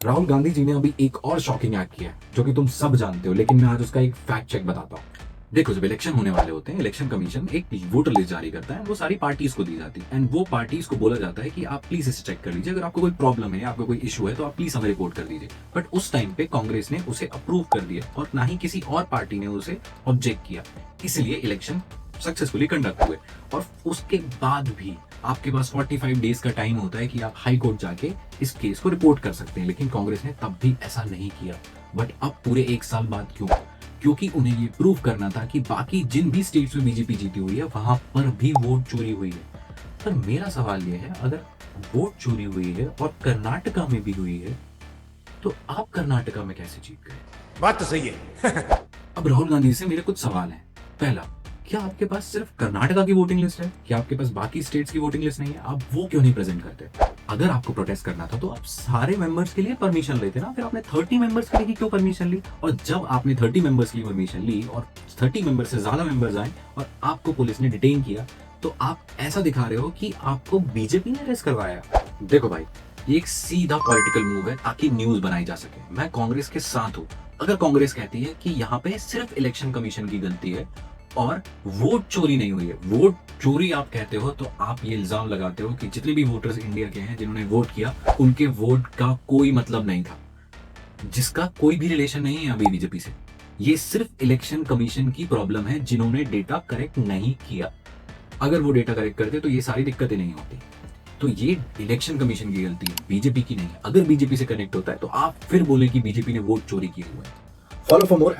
राहुल गांधी जी ने अभी एक और शॉकिंग एक्ट किया है जो कि तुम सब जानते हो, लेकिन मैं आज उसका एक फैक्ट चेक बताता हूँ। देखो, जब इलेक्शन होने वाले होते हैं, इलेक्शन कमीशन एक वोटर लिस्ट जारी करता है, वो सारी पार्टीज को दी जाती है एंड वो पार्टीज को बोला जाता है कि आप प्लीज इसे चेक कर लीजिए, अगर आपको कोई प्रॉब्लम है, आपको कोई इशू है तो आप प्लीज हमें रिपोर्ट कर दीजिए। बट उस टाइम पे कांग्रेस ने उसे अप्रूव कर दिया और ना ही किसी और पार्टी ने उसे ऑब्जेक्ट किया, इसलिए इलेक्शन सक्सेसफुली कंडक्ट हुए। और उसके बाद भी आपके पास 45 डेज का टाइम होता है कि आप हाई कोर्ट जाके इस केस को रिपोर्ट कर सकते हैं, लेकिन कांग्रेस ने तब भी ऐसा नहीं किया। बट अब पूरे एक साल बाद क्यों? क्योंकि उन्हें ये प्रूव करना था कि बाकी जिन भी स्टेट्स में बीजेपी जीती हुई है वहां पर भी वोट चोरी हुई है। पर मेरा सवाल यह है, अगर वोट चोरी हुई है और कर्नाटका में भी हुई है, तो आप कर्नाटका में कैसे जीत गए? बात तो सही है। अब राहुल गांधी से मेरे कुछ सवाल हैं। पहला, क्या आपके पास सिर्फ कर्नाटका की वोटिंग लिस्ट है? क्या आपके पास बाकी स्टेट्स की वोटिंग लिस्ट नहीं है? आप वो क्यों नहीं प्रेजेंट करते? अगर आपको प्रोटेस्ट करना था तो आप सारे मेंबर्स के लिए परमिशन लेते ना, फिर आपने 30 मेंबर्स के लिए क्यों परमिशन ली? और जब आपने 30 मेंबर्स की परमिशन ली और 30 मेंबर से ज्यादा मेंबर्स आए और आपको पुलिस ने डिटेन किया, तो आप ऐसा दिखा रहे हो कि आपको बीजेपी ने अरेस्ट करवाया। देखो भाई, ये एक सीधा पॉलिटिकल मूव है ताकि न्यूज बनाई जा सके। मैं कांग्रेस के साथ हूँ। अगर कांग्रेस कहती है कि यहाँ पे सिर्फ इलेक्शन कमीशन की गलती है और वोट चोरी नहीं हुई है, वोट चोरी आप कहते हो, तो आप ये इल्जाम लगाते हो कि जितने भी वोटर्स इंडिया के हैं जिन्होंने वोट किया, उनके वोट का कोई मतलब नहीं था, जिसका कोई भी रिलेशन नहीं है अभी बीजेपी से। ये सिर्फ इलेक्शन कमीशन की प्रॉब्लम है, जिन्होंने डेटा करेक्ट नहीं किया। अगर वो डेटा करेक्ट करते तो ये सारी दिक्कतें नहीं होती। तो ये इलेक्शन कमीशन की गलती है, बीजेपी की नहीं है। अगर बीजेपी से कनेक्ट होता है तो आप फिर बोले कि बीजेपी ने वोट चोरी किए हुए हैं। Follow for more